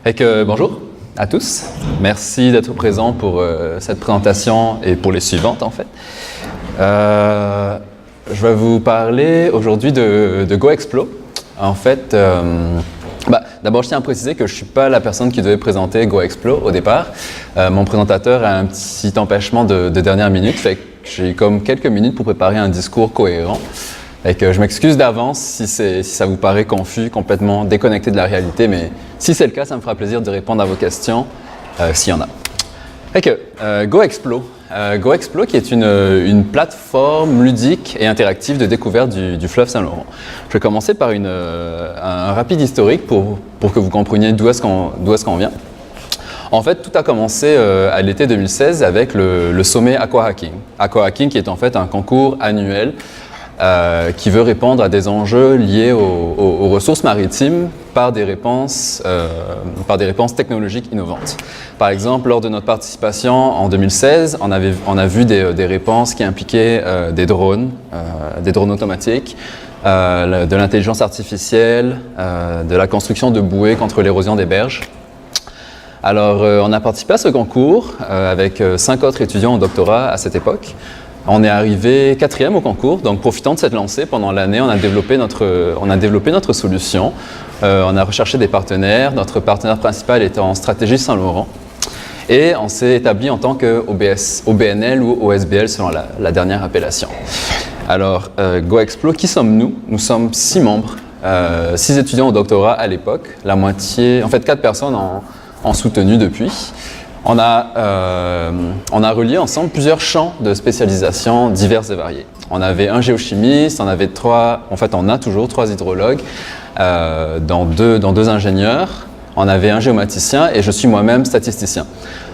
Bonjour à tous. Merci d'être présents pour cette présentation et pour les suivantes en fait. Je vais vous parler aujourd'hui de GoExplo. En fait, d'abord je tiens à préciser que je ne suis pas la personne qui devait présenter GoExplo au départ. Mon présentateur a un petit empêchement de dernière minute, fait que j'ai comme quelques minutes pour préparer un discours cohérent. Je m'excuse d'avance si ça vous paraît confus, complètement déconnecté de la réalité, mais si c'est le cas, ça me fera plaisir de répondre à vos questions, s'il y en a. GoExplo. GoExplo qui est une plateforme ludique et interactive de découverte du fleuve Saint-Laurent. Je vais commencer par un rapide historique pour que vous compreniez d'où est-ce qu'on vient. En fait, tout a commencé à l'été 2016 avec le sommet Aquahacking. Aquahacking qui est en fait un concours annuel qui veut répondre à des enjeux liés aux ressources maritimes par des réponses technologiques innovantes. Par exemple, lors de notre participation en 2016, on a vu des réponses qui impliquaient des drones automatiques, de l'intelligence artificielle, de la construction de bouées contre l'érosion des berges. Alors, on a participé à ce concours avec 5 autres étudiants au doctorat à cette époque. On est arrivé 4e au concours, donc profitant de cette lancée, pendant l'année, on a développé notre solution. On a recherché des partenaires. Notre partenaire principal était en stratégie Saint-Laurent. Et on s'est établi en tant que OBNL ou OSBL selon la dernière appellation. Alors, GoExplo, qui sommes-nous? Nous sommes 6 membres, 6 étudiants au doctorat à l'époque. La moitié, en fait 4 personnes ont soutenu depuis. On a relié ensemble plusieurs champs de spécialisation divers et variés. On avait un géochimiste, on a toujours 3 hydrologues, dont deux ingénieurs, on avait un géomaticien et je suis moi-même statisticien.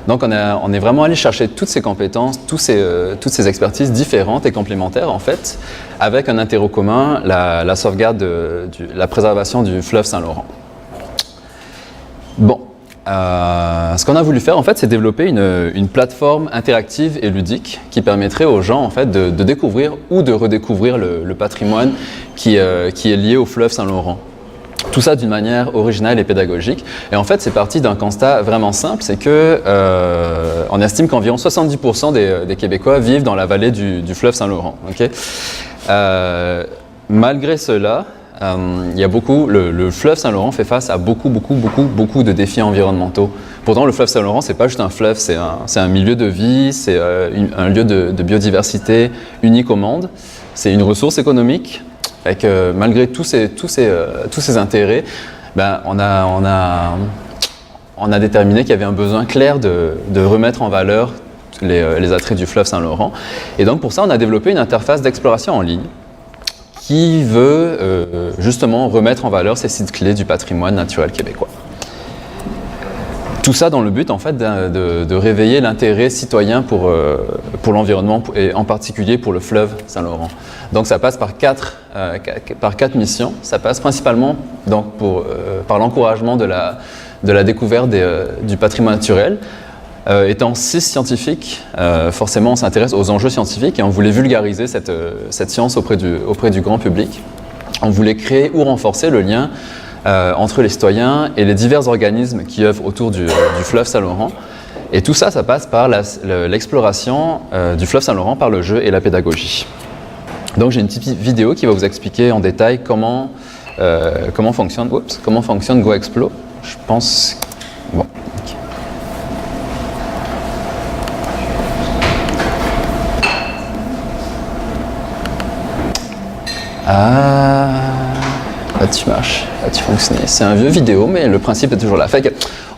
Donc on est vraiment allé chercher toutes ces compétences, toutes ces expertises différentes et complémentaires en fait, avec un intérêt commun, la sauvegarde, la préservation du fleuve Saint-Laurent. Bon. Ce qu'on a voulu faire, en fait, c'est développer une plateforme interactive et ludique qui permettrait aux gens, en fait, de découvrir ou de redécouvrir le patrimoine qui est lié au fleuve Saint-Laurent. Tout ça d'une manière originale et pédagogique. Et en fait, c'est parti d'un constat vraiment simple, c'est que on estime qu'environ 70% des Québécois vivent dans la vallée du fleuve Saint-Laurent. Okay? Malgré cela, le fleuve Saint-Laurent fait face à beaucoup de défis environnementaux. Pourtant, le fleuve Saint-Laurent, c'est pas juste un fleuve, c'est un milieu de vie, c'est un lieu de biodiversité unique au monde. C'est une ressource économique. Malgré tous ces intérêts, on a déterminé qu'il y avait un besoin clair de remettre en valeur les attraits du fleuve Saint-Laurent. Et donc pour ça, on a développé une interface d'exploration en ligne qui veut justement remettre en valeur ces sites clés du patrimoine naturel québécois. Tout ça dans le but en fait de réveiller l'intérêt citoyen pour l'environnement et en particulier pour le fleuve Saint-Laurent. Donc ça passe par quatre missions. Ça passe principalement donc par l'encouragement de la découverte du patrimoine naturel. Étant 6 scientifiques, forcément on s'intéresse aux enjeux scientifiques et on voulait vulgariser cette science auprès du grand public. On voulait créer ou renforcer le lien entre les citoyens et les divers organismes qui œuvrent autour du fleuve Saint-Laurent. Et tout ça, ça passe par l'exploration du fleuve Saint-Laurent par le jeu et la pédagogie. Donc j'ai une petite vidéo qui va vous expliquer en détail comment fonctionne GoExplo. Je pense... Bon. Okay. Là-dessus marche, là-dessus fonctionne. C'est un vieux vidéo, mais le principe est toujours là.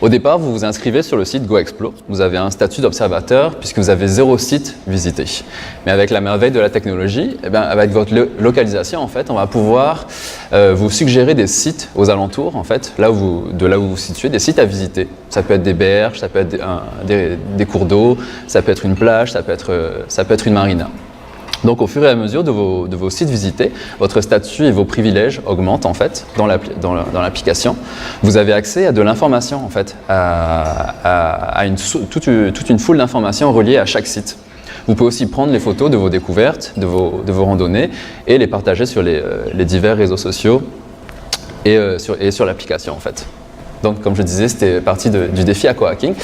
Au départ, vous vous inscrivez sur le site GoExplo. Vous avez un statut d'observateur puisque vous avez 0 site visité. Mais avec la merveille de la technologie, avec votre localisation, en fait, on va pouvoir vous suggérer des sites aux alentours, en fait, là où vous vous situez, des sites à visiter. Ça peut être des berges, ça peut être des cours d'eau, ça peut être une plage, ça peut être une marina. Donc au fur et à mesure de vos sites visités, votre statut et vos privilèges augmentent en fait dans l'application. Vous avez accès à de l'information en fait, à toute une foule d'informations reliées à chaque site. Vous pouvez aussi prendre les photos de vos découvertes, de vos randonnées et les partager sur les divers réseaux sociaux et sur l'application en fait. Donc, comme je disais, c'était partie du défi AquaHacking.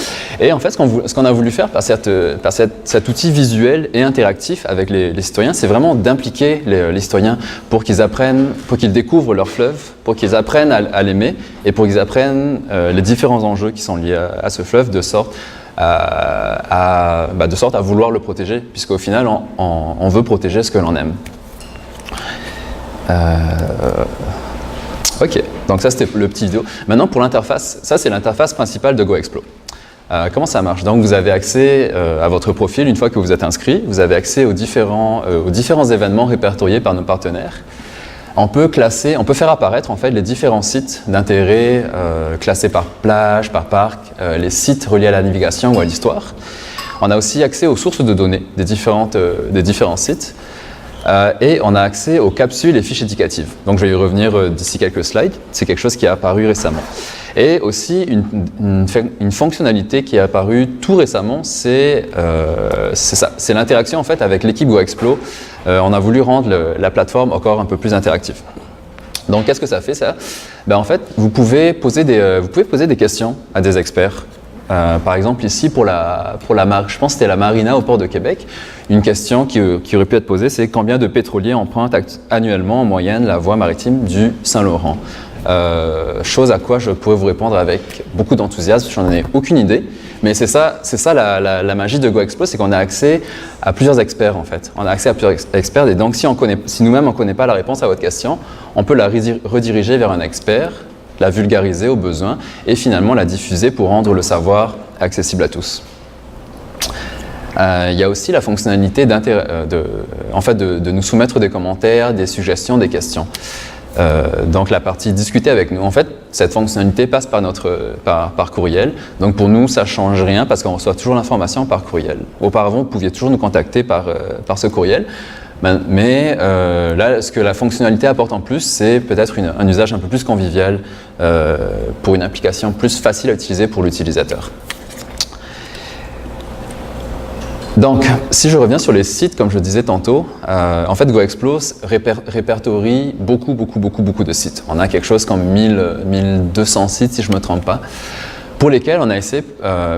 Et en fait, ce qu'on a voulu faire par cet outil visuel et interactif avec les citoyens, c'est vraiment d'impliquer les citoyens pour qu'ils apprennent, pour qu'ils découvrent leur fleuve, pour qu'ils apprennent à l'aimer et pour qu'ils apprennent les différents enjeux qui sont liés à ce fleuve de sorte à vouloir le protéger, puisqu'au final, on veut protéger ce que l'on aime. Ok, donc ça c'était le petit vidéo. Maintenant pour l'interface, ça c'est l'interface principale de GoExplo. Comment ça marche? Donc vous avez accès à votre profil une fois que vous êtes inscrit, vous avez accès aux différents événements répertoriés par nos partenaires. On peut faire apparaître en fait les différents sites d'intérêt classés par plage, par parc, les sites reliés à la navigation ou à l'histoire. On a aussi accès aux sources de données des différents sites. Et on a accès aux capsules et fiches éducatives. Donc je vais y revenir d'ici quelques slides. C'est quelque chose qui est apparu récemment. Et aussi une fonctionnalité qui est apparue tout récemment, c'est l'interaction en fait avec l'équipe GoExplo. On a voulu rendre la plateforme encore un peu plus interactive. Donc qu'est-ce que ça fait ça? En fait, vous pouvez poser des questions à des experts. Par exemple ici je pense que c'était la marina au port de Québec, une question qui aurait pu être posée, c'est combien de pétroliers empruntent annuellement en moyenne la voie maritime du Saint-Laurent? Chose à quoi je pourrais vous répondre avec beaucoup d'enthousiasme, j'en ai aucune idée, mais c'est ça la magie de GoExplo, c'est qu'on a accès à plusieurs experts en fait. On a accès à plusieurs experts et donc si nous-mêmes on ne connaît pas la réponse à votre question, on peut la rediriger vers un expert, la vulgariser au besoin et finalement la diffuser pour rendre le savoir accessible à tous. Il y a aussi la fonctionnalité de nous soumettre des commentaires, des suggestions, des questions. Donc la partie discuter avec nous. En fait, cette fonctionnalité passe par courriel. Donc pour nous, ça ne change rien parce qu'on reçoit toujours l'information par courriel. Auparavant, vous pouviez toujours nous contacter par ce courriel. Mais là, ce que la fonctionnalité apporte en plus, c'est peut-être un usage un peu plus convivial pour une application plus facile à utiliser pour l'utilisateur. Donc, si je reviens sur les sites, comme je disais tantôt, en fait, GoExplo répertorie beaucoup de sites. On a quelque chose comme 1200 sites, si je ne me trompe pas, pour lesquels on a essayé,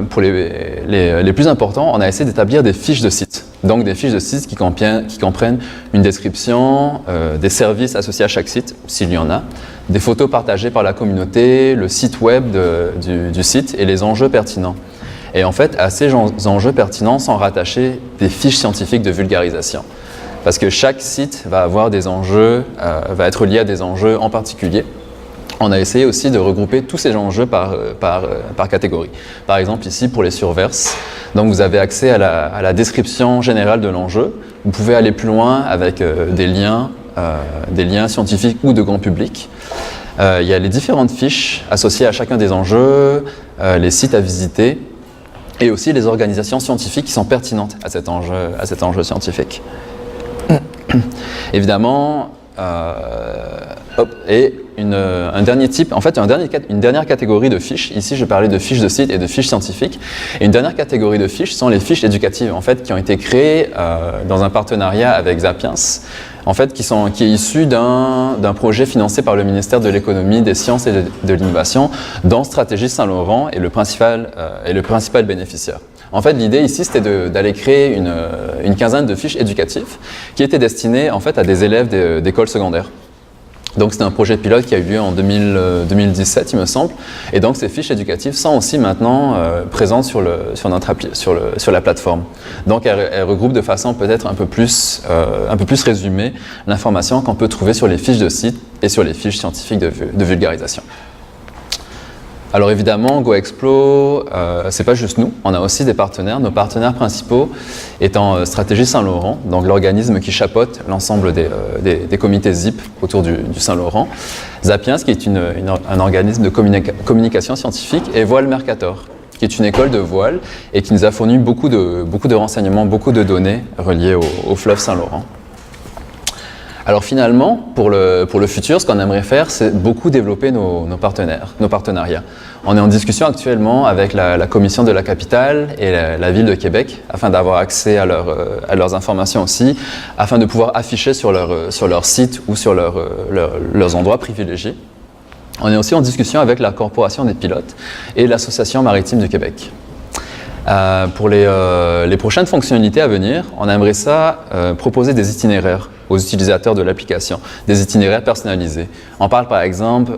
pour les plus importants, on a essayé d'établir des fiches de sites. Donc des fiches de sites qui comprennent une description, des services associés à chaque site, s'il y en a, des photos partagées par la communauté, le site web du site et les enjeux pertinents. Et en fait, à ces enjeux pertinents sont rattachés des fiches scientifiques de vulgarisation. Parce que chaque site va avoir des enjeux, va être lié à des enjeux en particulier. On a essayé aussi de regrouper tous ces enjeux par catégorie. Par exemple, ici, pour les surverses, donc vous avez accès à la description générale de l'enjeu. Vous pouvez aller plus loin avec des liens scientifiques ou de grand public. Il y a les différentes fiches associées à chacun des enjeux, les sites à visiter, et aussi les organisations scientifiques qui sont pertinentes à cet enjeu scientifique. Évidemment, un dernier type, en fait une dernière catégorie de fiches, ici je parlais de fiches de site et de fiches scientifiques, et une dernière catégorie de fiches sont les fiches éducatives en fait, qui ont été créées dans un partenariat avec Zapiens, en fait, qui est issu d'un projet financé par le ministère de l'Économie, des Sciences et de l'Innovation, dont Stratégie Saint-Laurent est le principal bénéficiaire. En fait, l'idée ici, c'était d'aller créer une quinzaine de fiches éducatives qui étaient destinées en fait, à des élèves d'écoles secondaires. Donc c'était un projet pilote qui a eu lieu en 2017, il me semble. Et donc ces fiches éducatives sont aussi maintenant présentes sur la plateforme. Donc elles regroupent de façon peut-être un peu plus résumée l'information qu'on peut trouver sur les fiches de site et sur les fiches scientifiques de vulgarisation. Alors évidemment, GoExplo, c'est pas juste nous, on a aussi des partenaires. Nos partenaires principaux étant Stratégie Saint-Laurent, donc l'organisme qui chapeaute l'ensemble des comités ZIP autour du Saint-Laurent. Zapiens, qui est un organisme de communication scientifique, et Voile Mercator, qui est une école de voile et qui nous a fourni beaucoup de renseignements, beaucoup de données reliées au fleuve Saint-Laurent. Alors finalement, pour le futur, ce qu'on aimerait faire, c'est beaucoup développer nos partenariats. On est en discussion actuellement avec la commission de la capitale et la ville de Québec afin d'avoir accès à leurs informations aussi, afin de pouvoir afficher sur leur site ou sur leurs endroits privilégiés On est aussi en discussion avec la Corporation des pilotes et l'Association maritime du Québec. Pour les prochaines fonctionnalités à venir, on aimerait ça proposer des itinéraires aux utilisateurs de l'application, des itinéraires personnalisés. On parle par exemple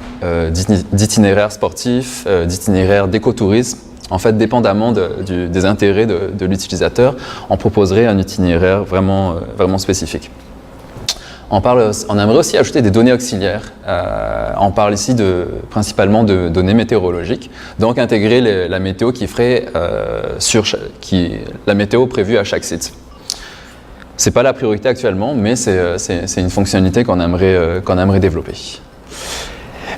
d'itinéraires sportifs, d'itinéraires d'écotourisme. En fait, dépendamment des intérêts de l'utilisateur, on proposerait un itinéraire vraiment spécifique. On aimerait aussi ajouter des données auxiliaires. On parle ici principalement de données météorologiques, donc intégrer la météo qui ferait la météo prévue à chaque site. Ce n'est pas la priorité actuellement, mais c'est une fonctionnalité qu'on aimerait développer.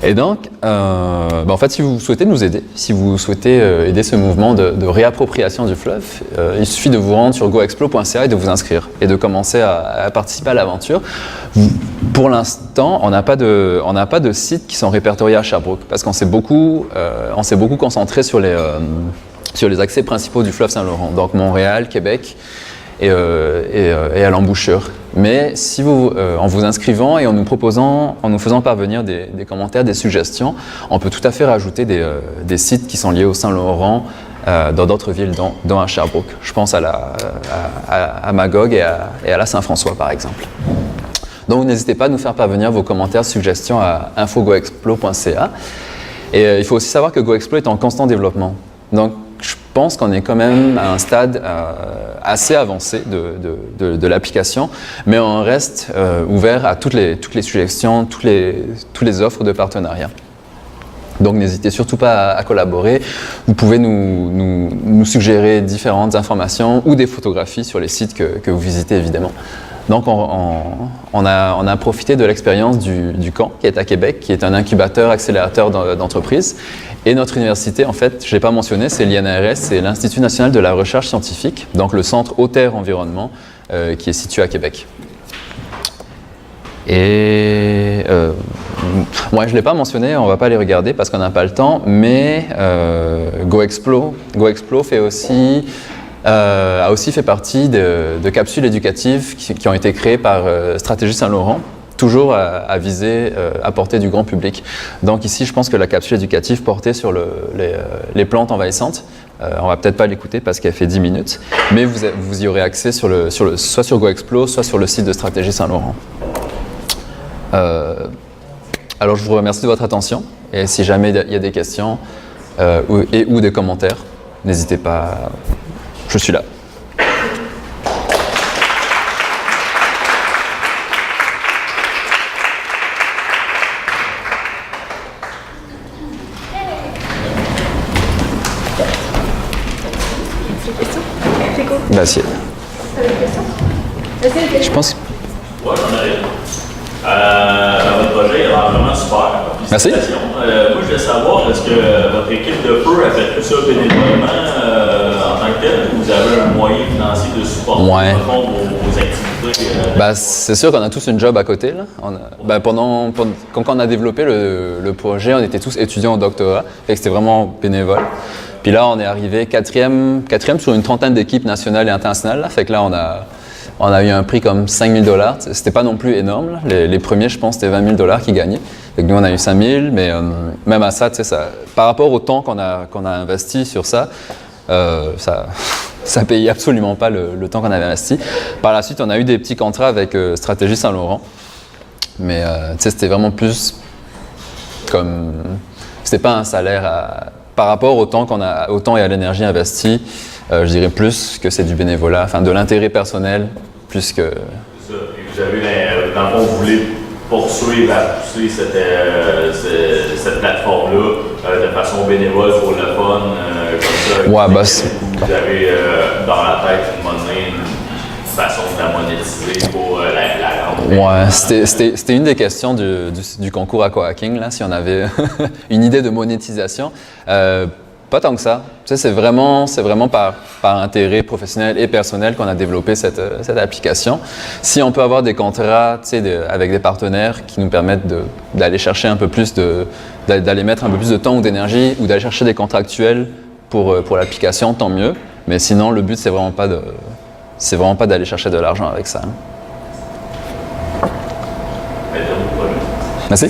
Et donc, en fait, si vous souhaitez nous aider, si vous souhaitez aider ce mouvement de réappropriation du fleuve, il suffit de vous rendre sur goexplo.ca et de vous inscrire et de commencer à participer à l'aventure. Pour l'instant, on n'a pas de sites qui sont répertoriés à Sherbrooke parce qu'on s'est beaucoup concentré sur les accès principaux du fleuve Saint-Laurent, donc Montréal, Québec et à l'embouchure. Mais si en vous inscrivant et en nous faisant parvenir des commentaires, des suggestions, on peut tout à fait rajouter des sites qui sont liés au Saint-Laurent dans d'autres villes, dont à Sherbrooke. Je pense à Magog et à la Saint-François, par exemple. Donc n'hésitez pas à nous faire parvenir vos commentaires, suggestions à info.goexplo.ca. Et il faut aussi savoir que GoExplo est en constant développement. Donc je pense qu'on est quand même à un stade assez avancé de l'application, mais on reste ouvert à toutes les suggestions, toutes les offres de partenariat. Donc n'hésitez surtout pas à collaborer. Vous pouvez nous suggérer différentes informations ou des photographies sur les sites que vous visitez évidemment. Donc on a profité de l'expérience du camp qui est à Québec, qui est un incubateur, accélérateur d'entreprises. Et notre université, en fait, je ne l'ai pas mentionné, c'est l'INRS, c'est l'Institut national de la recherche scientifique, donc le centre Eau-Terre Environnement, qui est situé à Québec. Et moi, je ne l'ai pas mentionné, on ne va pas les regarder parce qu'on n'a pas le temps, mais GoExplo a aussi fait partie de capsules éducatives qui ont été créées par Stratégie Saint-Laurent, toujours à viser, à portée du grand public. Donc ici, je pense que la capsule éducative portait sur les plantes envahissantes. On va peut-être pas l'écouter parce qu'elle fait 10 minutes, mais vous y aurez accès soit sur GoExplo, soit sur le site de Stratégie Saint-Laurent. Alors je vous remercie de votre attention et si jamais il y a des questions ou des commentaires, n'hésitez pas, je suis là. Merci. Je pense. Ouais, j'en ai une. Votre projet il a l'air vraiment super. Merci. Moi, je voulais savoir, est-ce que votre équipe de feu a fait tout ça bénévolement en tant que tel, ou vous avez un moyen financier de supporter vos activités? C'est sûr qu'on a tous une job à côté. Là. Quand on a développé le projet, on était tous étudiants au doctorat, fait que c'était vraiment bénévole. Puis là, on est arrivé quatrième sur une trentaine d'équipes nationales et internationales. Là. Fait que là, on a eu un prix comme 5 000 $. C'était pas non plus énorme. Là. Les premiers, je pense, c'était 20 000 $ qui gagnaient. Fait que nous, on a eu 5 000, mais même à ça, par rapport au temps qu'on a investi sur ça payait absolument pas le temps qu'on avait investi. Par la suite, on a eu des petits contrats avec Stratégie Saint-Laurent. Mais c'était vraiment plus comme... C'était pas un salaire par rapport au temps et à l'énergie investie, je dirais plus que c'est du bénévolat, enfin de l'intérêt personnel, plus que... C'est ça. Et vous avez, dans le fond, vous voulez poursuivre à pousser cette plateforme-là de façon bénévole pour le fun, comme ça. Vous avez dans la tête une façon de la monétiser pour la grande. Ouais, c'était une des questions du concours Aquahacking, là, si on avait une idée de monétisation. Pas tant que ça. Tu sais, c'est vraiment par intérêt professionnel et personnel qu'on a développé cette application. Si on peut avoir des contrats, tu sais, avec des partenaires qui nous permettent d'aller chercher un peu plus d'aller mettre un peu plus de temps ou d'énergie ou d'aller chercher des contractuels pour l'application, tant mieux. Mais sinon, le but, c'est vraiment pas d'aller chercher de l'argent avec ça. Merci. Merci.